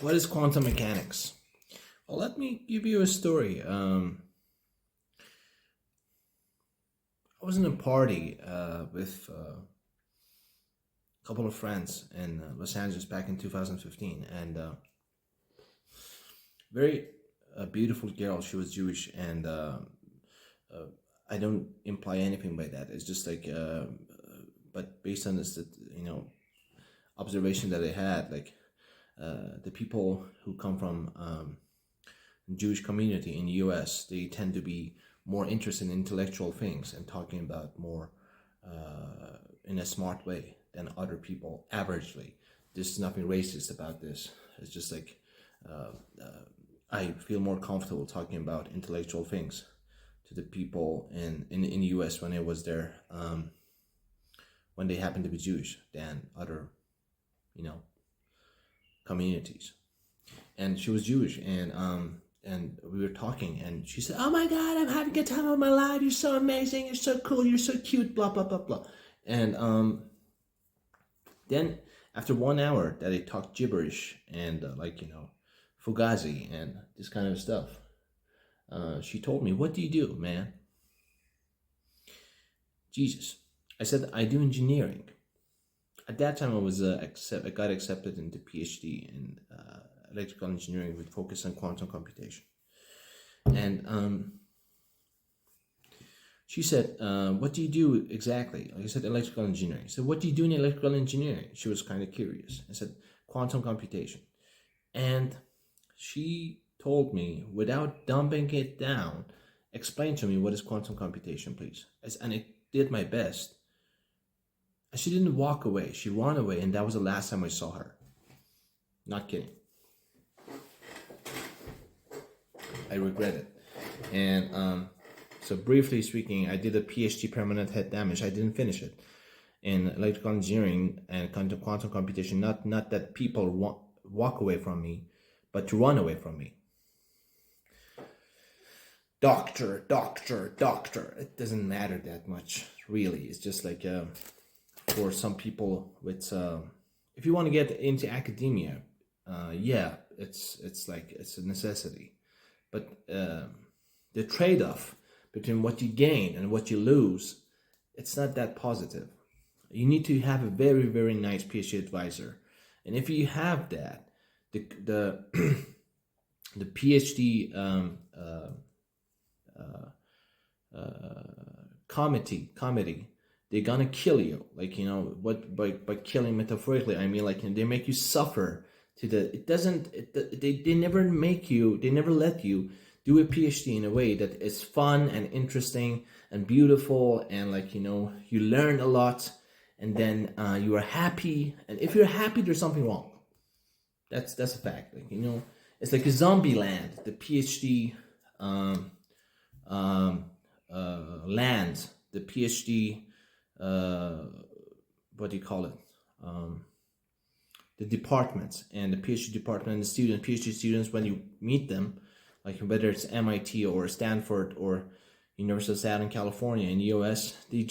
What is quantum mechanics? Well, let me give you a story. I was in a party with a couple of friends in Los Angeles back in 2015, and very beautiful girl. She was Jewish, and uh, I don't imply anything by that. It's just like, but based on this, observation that I had, like the people who come from Jewish community in the U.S., they tend to be more interested in intellectual things and talking about more in a smart way than other people averagely. There's nothing racist about this. It's just like I feel more comfortable talking about intellectual things to the people in the U.S. when I was there, when they happen to be Jewish, than other, communities. And she was Jewish, and we were talking, and she said, "Oh my God, I'm having a time of my life. You're so amazing. You're so cool. You're so cute. Blah blah blah blah." And then after 1 hour that I talked gibberish and fugazi and this kind of stuff, she told me, "What do you do, man?" Jesus. I said, "I do engineering." At that time, I got accepted into PhD in electrical engineering with focus on quantum computation. And she said, "What do you do exactly?" I said, "Electrical engineering." She said, "What do you do in electrical engineering?" She was kind of curious. I said, "Quantum computation." And she told me, without dumping it down, "Explain to me, what is quantum computation, please?" And I did my best. And she didn't walk away. She ran away, and that was the last time I saw her. Not kidding. I regret it. And so briefly speaking, I did a PhD permanent head damage. I didn't finish it in electrical engineering and quantum computation. Not that people walk away from me, but to run away from me. Doctor. It doesn't matter that much, really. It's just like for some people, with if you want to get into academia, yeah, it's a necessity. But the trade-off between what you gain and what you lose, it's not that positive. You need to have a very, very nice PhD advisor, and if you have that, the the PhD committee, they're gonna kill you. Like, what, by killing metaphorically, I mean, like, they make you suffer to they never let you do a PhD in a way that is fun and interesting and beautiful, and you learn a lot, and then you are happy. And if you're happy, there's something wrong. That's a fact. It's like a zombie land. The PhD land, the PhD, what do you call it? The departments, and the PhD department, and the PhD students, when you meet them, like whether it's MIT or Stanford or University of Southern California in the US, they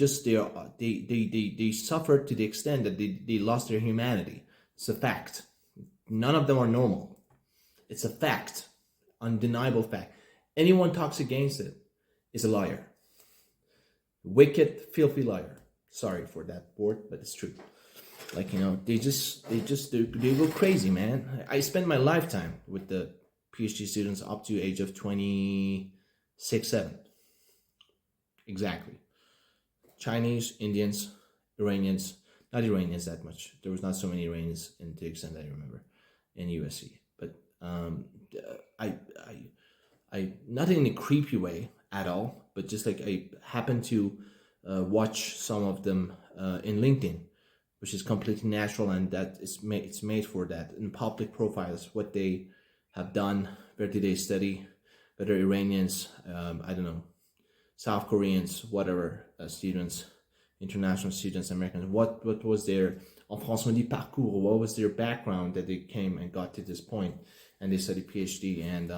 suffered to the extent that they lost their humanity. It's a fact. None of them are normal. It's a fact, undeniable fact. Anyone talks against it is a liar. Wicked, filthy liar. Sorry for that word, but it's true. They go crazy, man. I spent my lifetime with the PhD students up to age of 26, 7. Exactly. Chinese, Indians, Iranians. Not Iranians that much. There was not so many Iranians, in the extent I remember, in USC. But I not in a creepy way at all, but just like I happened to watch some of them in LinkedIn, which is completely natural, and that it's made for that. In public profiles, what they have done, where did they study, whether Iranians, I don't know, South Koreans, whatever, students, international students, Americans, what was their, en France on dit parcours, what was their background that they came and got to this point, and they studied PhD, and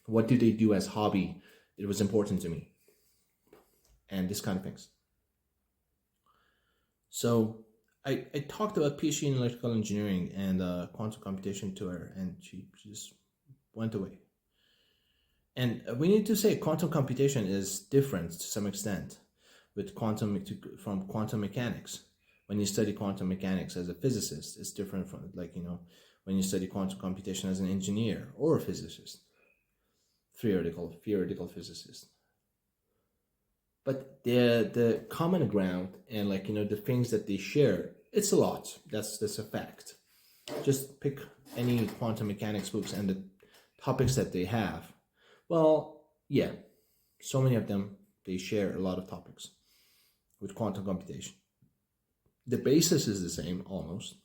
what do they do as hobby? It was important to me, and this kind of things. So I talked about PhD in electrical engineering and quantum computation to her, and she just went away. And we need to say quantum computation is different to some extent with from quantum mechanics. When you study quantum mechanics as a physicist, it's different from, like, when you study quantum computation as an engineer or a physicist, theoretical physicist. But the common ground and, like, the things that they share, it's a lot. That's a fact. Just pick any quantum mechanics books and the topics that they have. Well, yeah, so many of them, they share a lot of topics with quantum computation. The basis is the same almost.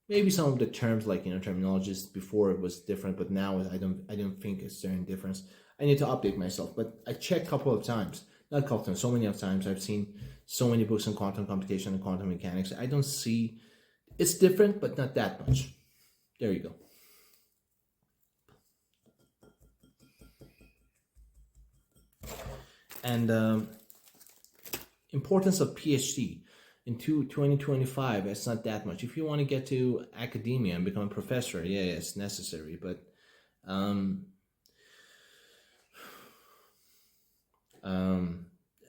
Maybe some of the terms, like, terminologies before it was different, but now I don't think it's there any difference. I need to update myself, but I checked a couple of times, not a couple of times, so many of times. I've seen so many books on quantum computation and quantum mechanics. I don't see, it's different, but not that much. There you go. And importance of PhD in 2025, it's not that much. If you want to get to academia and become a professor, yeah, it's necessary, but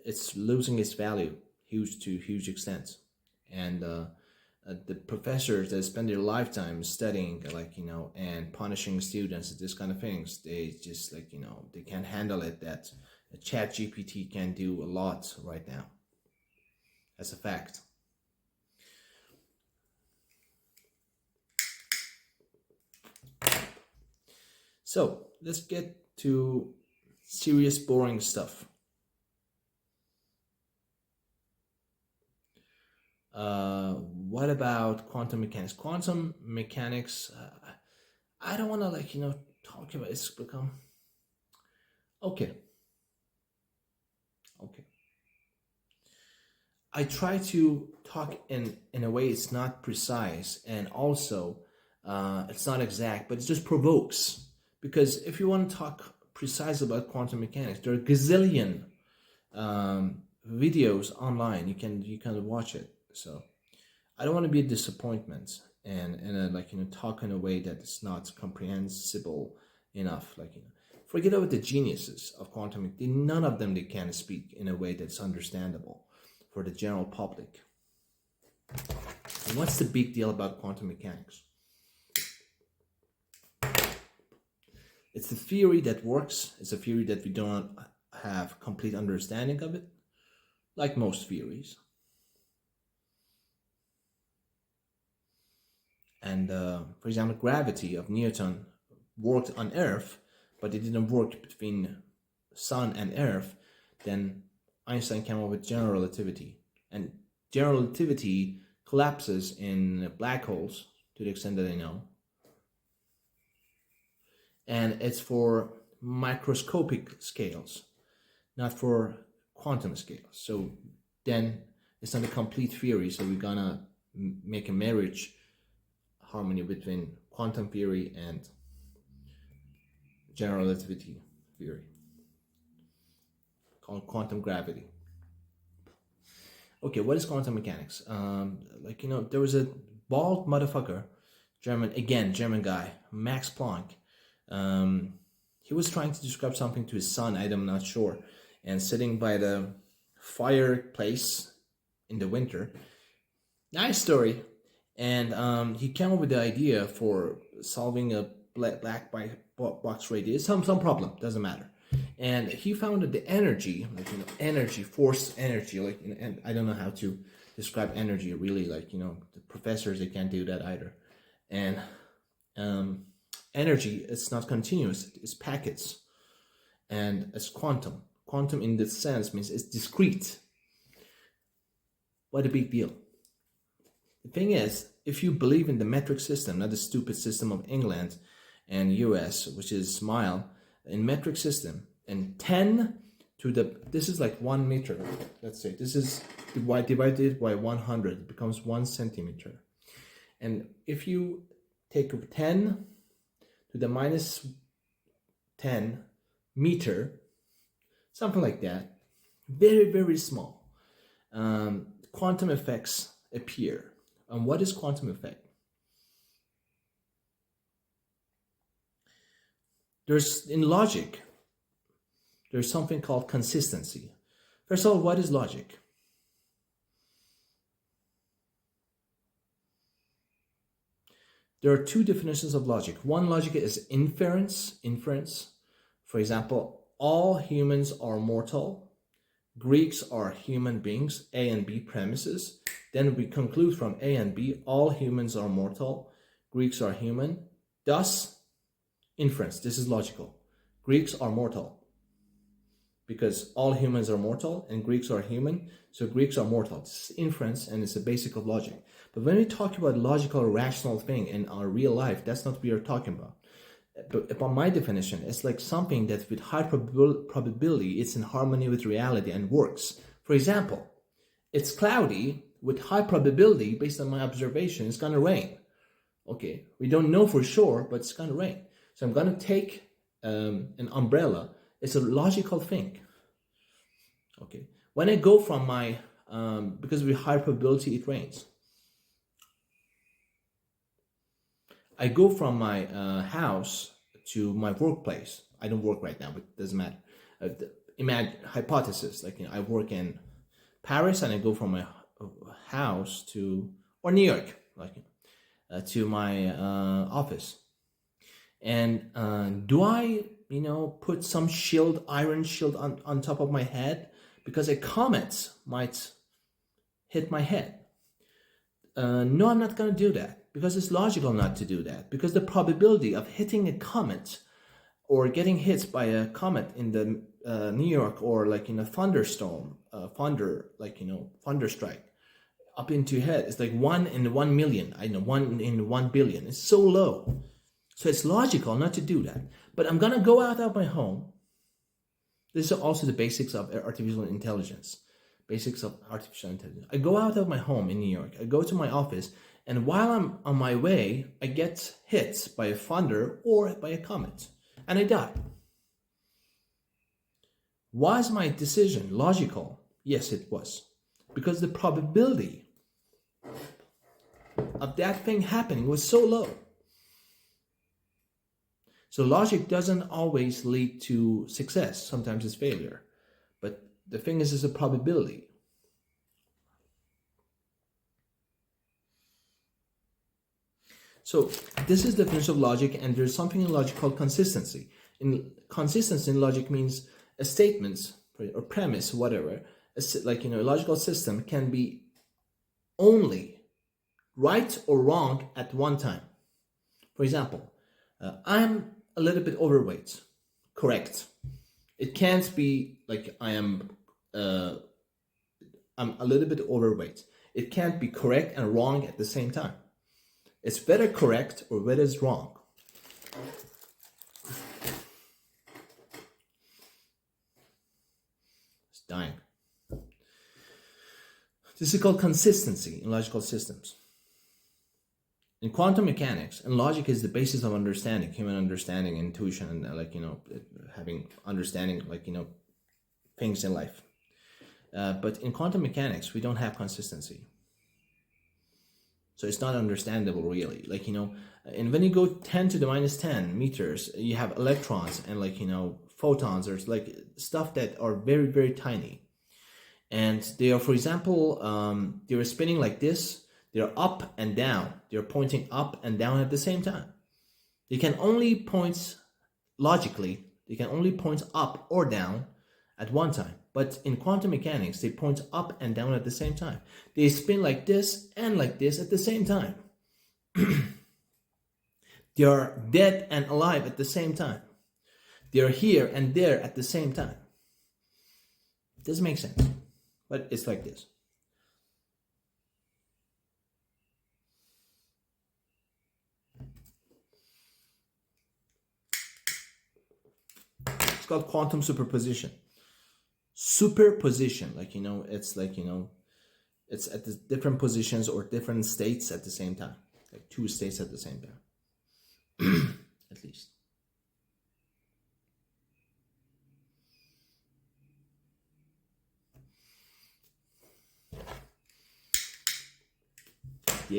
it's losing its value to huge extent. And the professors that spend their lifetime studying, like, and punishing students, this kind of things, they just, like, they can't handle it, that ChatGPT can do a lot right now. That's a fact. So let's get to serious, boring stuff. What about quantum mechanics? Quantum mechanics, I don't want to, like, talk about it. It's become okay. I try to talk in a way it's not precise, and also it's not exact, but it just provokes. Because if you want to talk precise about quantum mechanics, there are a gazillion videos online. You can watch it. So I don't want to be a disappointment and like, talk in a way that is not comprehensible enough. Like, forget about the geniuses of quantum mechanics. None of them, they can speak in a way that's understandable for the general public. And what's the big deal about quantum mechanics? It's a theory that works. It's a theory that we don't have complete understanding of it, like most theories. And for example, gravity of Newton worked on Earth, but it didn't work between Sun and Earth. Then Einstein came up with general relativity, and general relativity collapses in black holes, to the extent that I know, and it's for microscopic scales, not for quantum scales. So then it's not a complete theory, so we're gonna make a marriage harmony between quantum theory and general relativity theory, called quantum gravity. Okay, what is quantum mechanics? Like, there was a bald motherfucker, German guy, Max Planck. He was trying to describe something to his son, I'm not sure, and sitting by the fireplace in the winter. Nice story. And he came up with the idea for solving a black box radius, some problem, doesn't matter. And he found that the energy, like, energy, force energy, like, and I don't know how to describe energy really, like, the professors, they can't do that either. And energy, it's not continuous, it's packets, and it's quantum. Quantum in this sense means it's discrete. What a big deal. The thing is, if you believe in the metric system, not the stupid system of England and US, which is SMILE, in metric system, and 10 to the, this is like 1 meter, let's say, this is divided by 100, it becomes 1 centimeter. And if you take 10 to the minus 10 meter, something like that, very, very small. Quantum effects appear. And what is quantum effect? In logic, there's something called consistency. First of all, what is logic? There are two definitions of logic. One logic is inference. For example, all humans are mortal. Greeks are human beings, A and B premises. Then we conclude from A and B, all humans are mortal. Greeks are human. Thus, inference, this is logical. Greeks are mortal because all humans are mortal and Greeks are human, so Greeks are mortal. This is inference and it's the basic of logic. But when we talk about logical, rational thing in our real life, that's not what we are talking about. But upon my definition, it's like something that with high probability, it's in harmony with reality and works. For example, it's cloudy with high probability, based on my observation, it's gonna rain. Okay, we don't know for sure, but it's gonna rain. So I'm gonna take an umbrella. It's a logical thing. Okay, when I go from my, because with high probability it rains, I go from my house to my workplace. I don't work right now, but it doesn't matter. Imagine hypothesis, like, I work in Paris and I go from my house to, or New York, like, to my office. And do I, put some iron shield on top of my head because a comet might hit my head? No, I'm not going to do that because it's logical not to do that, because the probability of hitting a comet or getting hit by a comet in the New York, or like in a thunderstorm, thunderstrike up into your head, is like 1 in 1 million. I know, 1 in 1 billion. It's so low. So it's logical not to do that. But I'm going to go out of my home. This is also the basics of artificial intelligence. I go out of my home in New York. I go to my office. And while I'm on my way, I get hit by a thunder or by a comet. And I die. Was my decision logical? Yes, it was. Because the probability of that thing happening was so low. So logic doesn't always lead to success. Sometimes it's failure. But the thing is, it's a probability. So this is the definition of logic, and there's something in logic called consistency. Consistency in logic means a statement or premise, whatever, a logical system can be only right or wrong at one time. For example, I'm a little bit overweight. Correct. It can't be like I'm a little bit overweight. It can't be correct and wrong at the same time. It's better correct or better is wrong. It's dying. This is called consistency in logical systems. In quantum mechanics, and logic is the basis of understanding, human understanding, intuition, and having understanding, things in life. But in quantum mechanics, we don't have consistency. So it's not understandable, really. And when you go 10 to the minus 10 meters, you have electrons and photons, or stuff that are very, very tiny. And they are, for example, they are spinning like this. They're up and down. They're pointing up and down at the same time. They can only point, logically, they can only point up or down at one time. But in quantum mechanics, they point up and down at the same time. They spin like this and like this at the same time. They are dead and alive at the same time. They are here and there at the same time. It doesn't make sense, but it's like this. It's called quantum superposition. Superposition, it's at the different positions or different states at the same time, like two states at the same time, at least.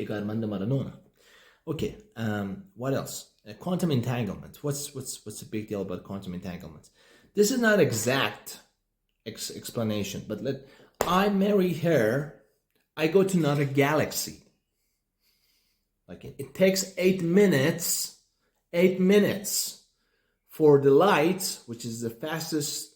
Edgar Armando Maradona. Okay, what else? Quantum entanglement. What's the big deal about quantum entanglement? This is not exact explanation, but I marry her, I go to another galaxy. Like it takes 8 minutes for the light, which is the fastest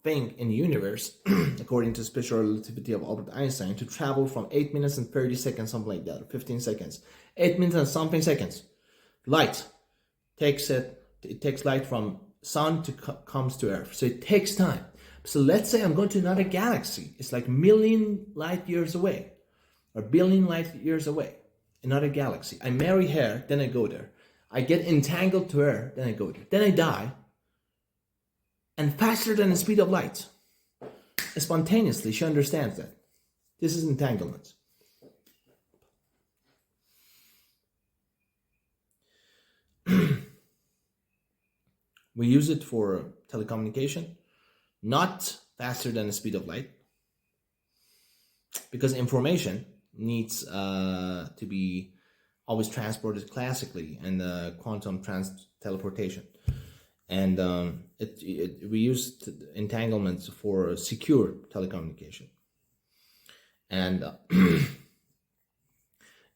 thing in the universe, according to special relativity of Albert Einstein, to travel from 8 minutes and 30 seconds, something like that, or 15 seconds. 8 minutes and something seconds. Light it takes light from sun to comes to Earth. So it takes time. So let's say I'm going to another galaxy. It's like million light years away, or billion light years away. Another galaxy. I marry her, then I go there. I get entangled to her, then I go there. Then I die. And faster than the speed of light. Spontaneously, she understands that. This is entanglement. We use it for telecommunication, not faster than the speed of light, because information needs to be always transported classically in the quantum teleportation. And we use entanglements for secure telecommunication. And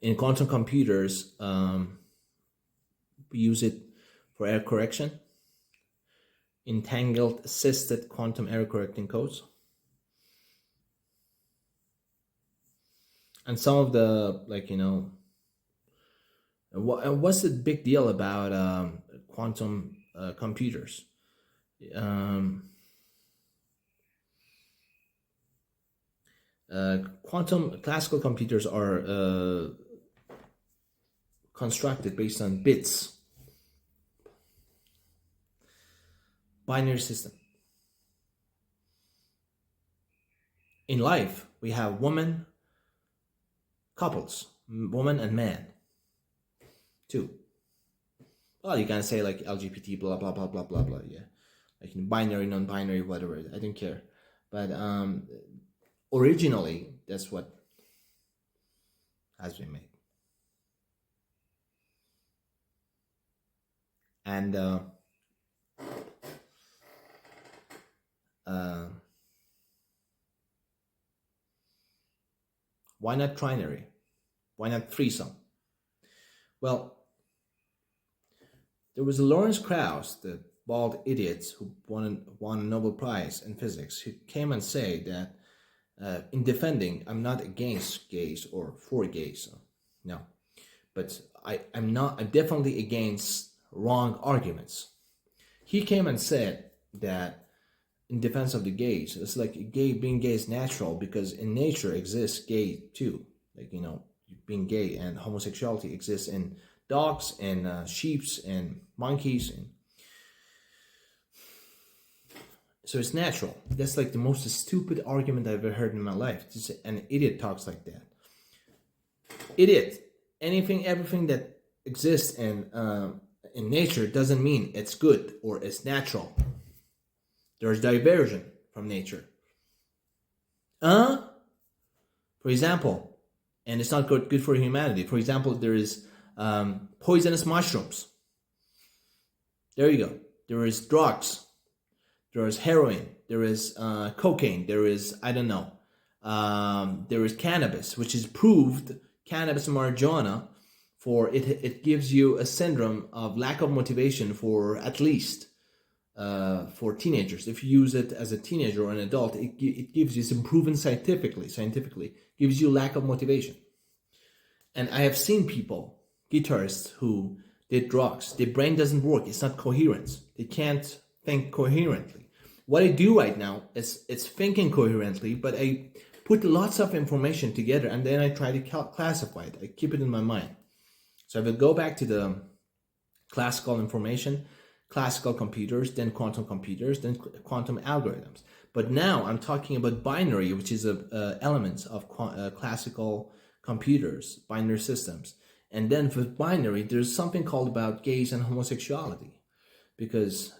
in quantum computers, we use it for error correction, entangled assisted quantum error correcting codes. And some of the, what's the big deal about quantum computers? Quantum classical computers are constructed based on bits. Binary system. In life, we have woman, couples, woman and man. 2. Well, you can say like LGBT, blah, blah, blah, blah, blah, blah, yeah. Like binary, non-binary, whatever, I don't care. But originally, that's what has been made. And why not trinary? Why not threesome? Well, there was Lawrence Krauss, the bald idiot who won a Nobel Prize in physics, who came and said that in defending, I'm not against gays or for gays, no, but I'm definitely against wrong arguments. He came and said that in defense of the gays, it's like being gay is natural because in nature exists gay too. Being gay and homosexuality exists in dogs and sheeps and monkeys. And so it's natural. That's like the most stupid argument I've ever heard in my life. Just an idiot talks like that. Idiot. Everything that exists in nature doesn't mean it's good or it's natural. There's diversion from nature. For example, and it's not good for humanity. For example, there is poisonous mushrooms. There you go. There is drugs. There is heroin. There is cocaine. There is, there is cannabis, which is proved, cannabis and marijuana, for it gives you a syndrome of lack of motivation for at least for teenagers. If you use it as a teenager or an adult, it gives you, it's proven scientifically, gives you lack of motivation. And I have seen people, guitarists, who did drugs. Their brain doesn't work. It's not coherent. They can't think coherently. What I do right now is it's thinking coherently, but I put lots of information together and then I try to classify it. I keep it in my mind. So I will go back to the classical information, classical computers, then quantum computers, then quantum algorithms. But now I'm talking about binary, which is elements of classical computers, binary systems. And then for binary, there's something called about gays and homosexuality. Because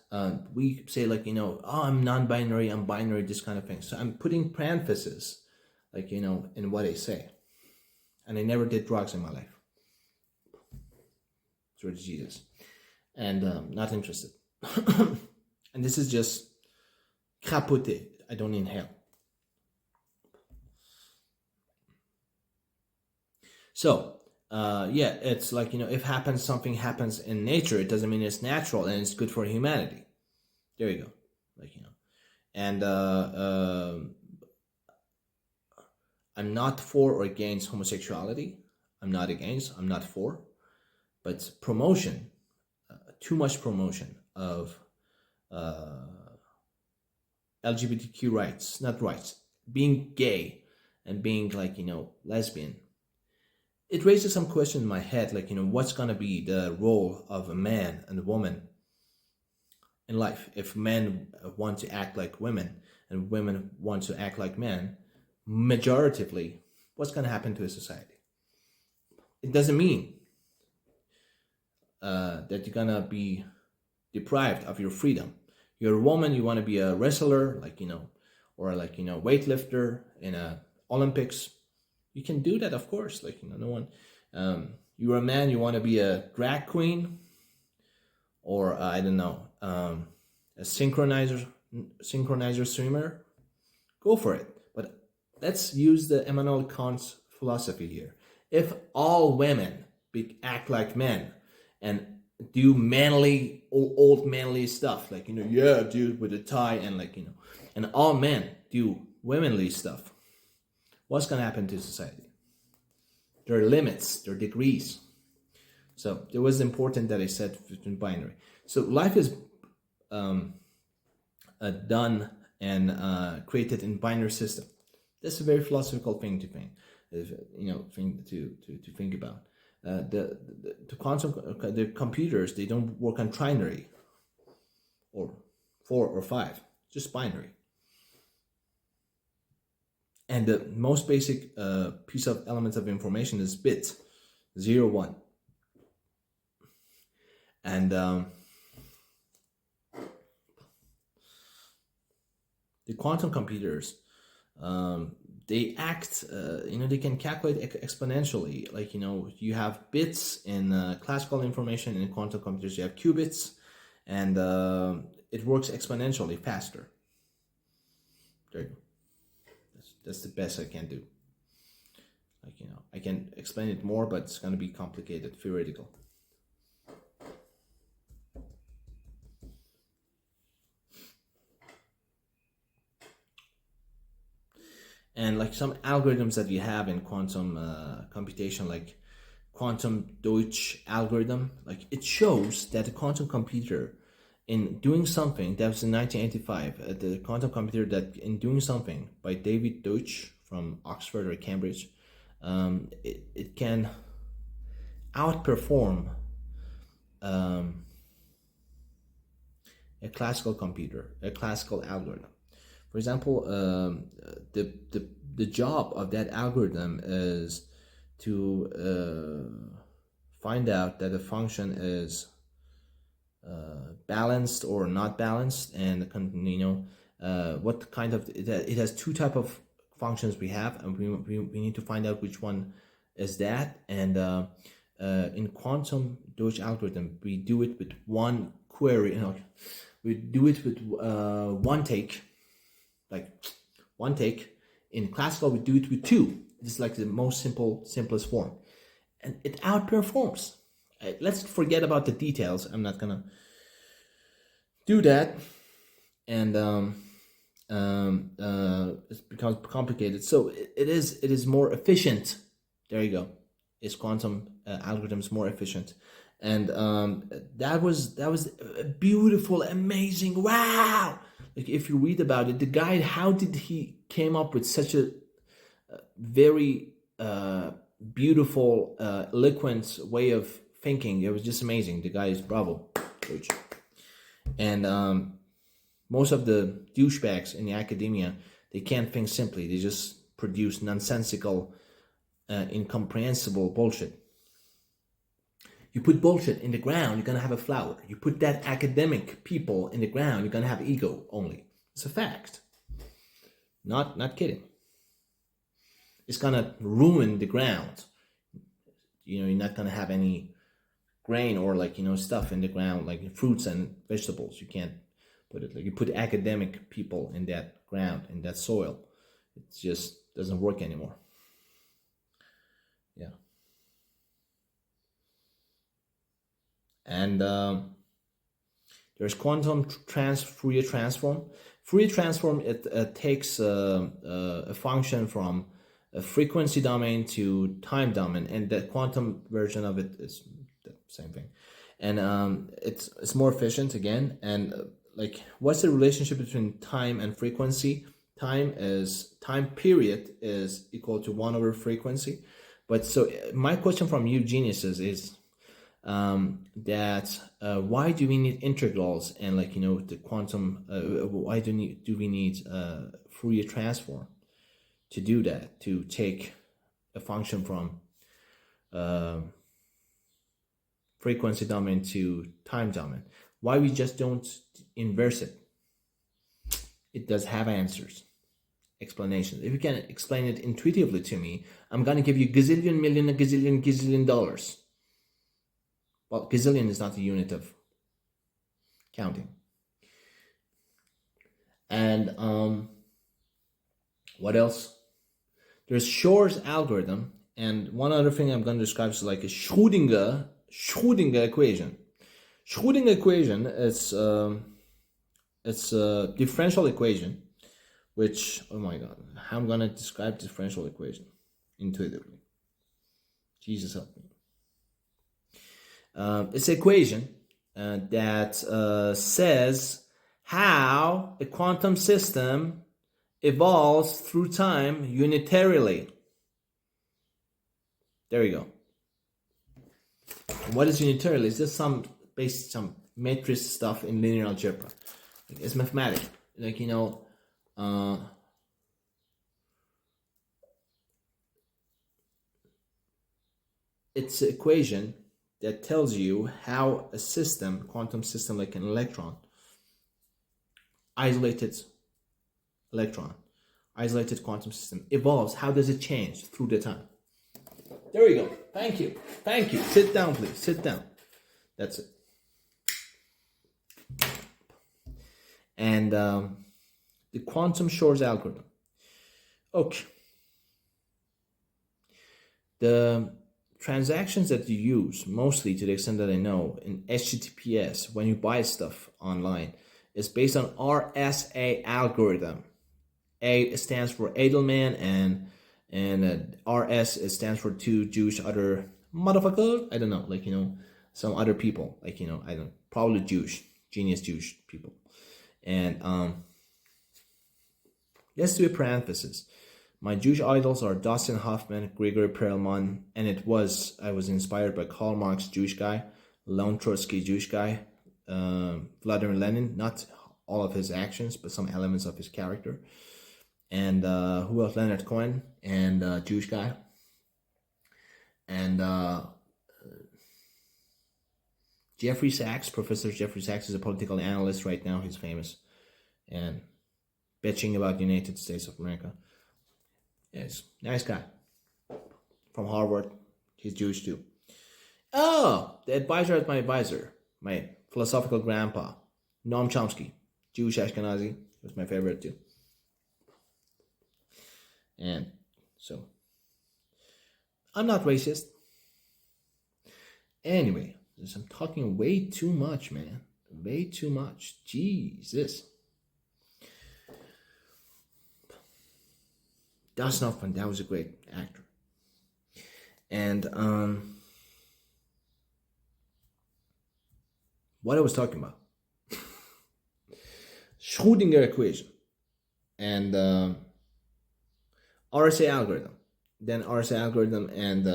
we say I'm non-binary, I'm binary, this kind of thing. So I'm putting parentheses, in what I say. and I never did drugs in my life. Swear to Jesus. And not interested. And this is just capote. I don't inhale. So, yeah, it's like, if something happens in nature, it doesn't mean it's natural and it's good for humanity. There you go. And I'm not for or against homosexuality. I'm not against, I'm not for. But promotion, too much promotion of LGBTQ rights, not rights, being gay and being lesbian, it raises some question in my head, what's going to be the role of a man and a woman in life if men want to act like women and women want to act like men. Majoritively, what's going to happen to a society? It doesn't mean that you're going to be deprived of your freedom. You're a woman, you want to be a wrestler, or weightlifter in Olympics. You can do that, of course. No one. You're a man, you want to be a drag queen, or I don't know, a synchronizer swimmer. Go for it. But let's use the Immanuel Kant's philosophy here. If all women act like men and do manly, old manly stuff, yeah, dude, with a tie, and and all men do womanly stuff, what's going to happen to society? There are limits, there are degrees. So it was important that I said between binary. So life is done and created in binary system. That's a very philosophical thing to think, to think about. The computers, they don't work on trinary or 4 or 5, just binary. And the most basic piece of elements of information is bits, 0, 1. And the quantum computers, they act, they can calculate exponentially. You have bits in classical information. In quantum computers, you have qubits, and it works exponentially faster. There you go. That's the best I can do. I can explain it more, but it's going to be complicated, theoretical. And some algorithms that you have in quantum computation, like quantum Deutsch algorithm, it shows that the quantum computer, in doing something, that was in 1985, the quantum computer that in doing something by David Deutsch from Oxford or Cambridge, it can outperform a classical computer, a classical algorithm. For example, the job of that algorithm is to find out that a function is balanced or not balanced, and what kind of it has 2 type of functions we have, and we need to find out which one is that. And in quantum Deutsch algorithm, we do it with one query. We do it with one take. One take. In classical, we do it with 2. It's the most simplest form, and it outperforms. Let's forget about the details. I'm not gonna do that, and it becomes complicated. So it is more efficient. There you go. Is quantum algorithms more efficient? And that was a beautiful, amazing, wow. If you read about it, the guy, how did he came up with such a very beautiful, eloquent way of thinking? It was just amazing. The guy is bravo. And most of the douchebags in the academia, they can't think simply. They just produce nonsensical, incomprehensible bullshit. You put bullshit in the ground, you're going to have a flower. You put that academic people in the ground, you're going to have ego only. It's a fact. Not kidding. It's going to ruin the ground. you're not gonna have any grain or like stuff in the ground like fruits and vegetables. You can't put it like you put academic people in that ground, in that soil. It just doesn't work anymore. Yeah. And there's quantum Fourier transform. Fourier transform, it takes a function from a frequency domain to time domain, and the quantum version of it is the same thing. And it's more efficient again. And like, what's the relationship between time and frequency? Time period is equal to 1 over frequency. But so my question from you geniuses is that why do we need integrals and like the quantum? Why do we need Fourier transform to do that, to take a function from frequency domain to time domain? Why we just don't inverse it? It does have answers, explanations. If you can explain it intuitively to me, I'm gonna give you gazillion, million, gazillion dollars. Well, gazillion is not the unit of counting. And what else? There's Shor's algorithm, and one other thing I'm going to describe is like a Schrödinger equation. Schrödinger equation is it's a differential equation, which, oh my god, how I'm going to describe differential equation intuitively. Jesus help me. It's an equation that says how a quantum system evolves through time unitarily. There you go. What is unitarily? It's just some matrix stuff in linear algebra. It's mathematics. Like it's an equation that tells you how a system, quantum system like an electron, isolated quantum system evolves. How does it change through the time? There we go. Thank you. Sit down, please. Sit down. That's it. And the quantum Shor's algorithm. Okay. The transactions that you use, mostly to the extent that I know, in HTTPS, when you buy stuff online, is based on RSA algorithm. A stands for Edelman, and RS stands for two Jewish other motherfucker. I don't know, like some other people, like I don't, probably genius Jewish people. And let's do a parenthesis. My Jewish idols are Dustin Hoffman, Grigory Perelman, and I was inspired by Karl Marx, Jewish guy, Leon Trotsky, Jewish guy, Vladimir Lenin, not all of his actions, but some elements of his character. And who else? Leonard Cohen, and Jewish guy. And Jeffrey Sachs, Professor Jeffrey Sachs, is a political analyst right now. He's famous and bitching about the United States of America. Yes, nice guy. From Harvard. He's Jewish too. Oh, the advisor is my advisor. My philosophical grandpa, Noam Chomsky. Jewish Ashkenazi. Was my favorite too. And so, I'm not racist. Anyway, I'm talking way too much, man. Way too much. Jesus. Dustin Hoffman, that was a great actor. And what I was talking about. Schrödinger equation. And RSA algorithm. Then RSA algorithm and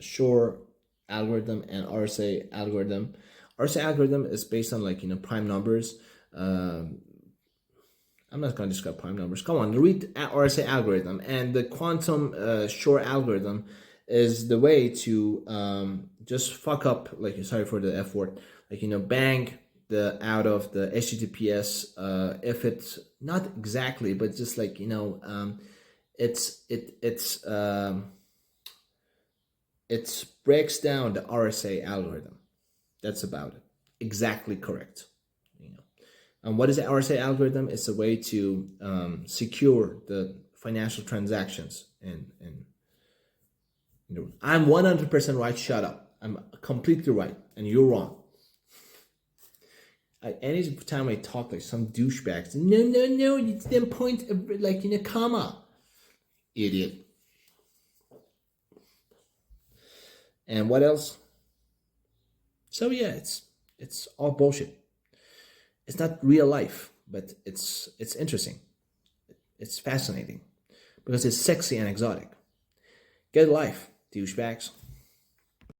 Shor algorithm and RSA algorithm. RSA algorithm is based on prime numbers. I'm not going to describe prime numbers. Come on, read RSA algorithm. And the quantum Shor algorithm is the way to just fuck up, sorry for the F word, bang the out of the HTTPS if it's not exactly, but just it's It breaks down the RSA algorithm. That's about it. Exactly correct. You know. And what is the RSA algorithm? It's a way to secure the financial transactions. And you know, I'm 100% right. Shut up. I'm completely right, and you're wrong. Any time I talk like some douchebags, no, you didn't point like in a comma, idiot. And what else? So yeah, it's all bullshit. It's not real life, but it's interesting. It's fascinating because it's sexy and exotic. Get a life, douchebags.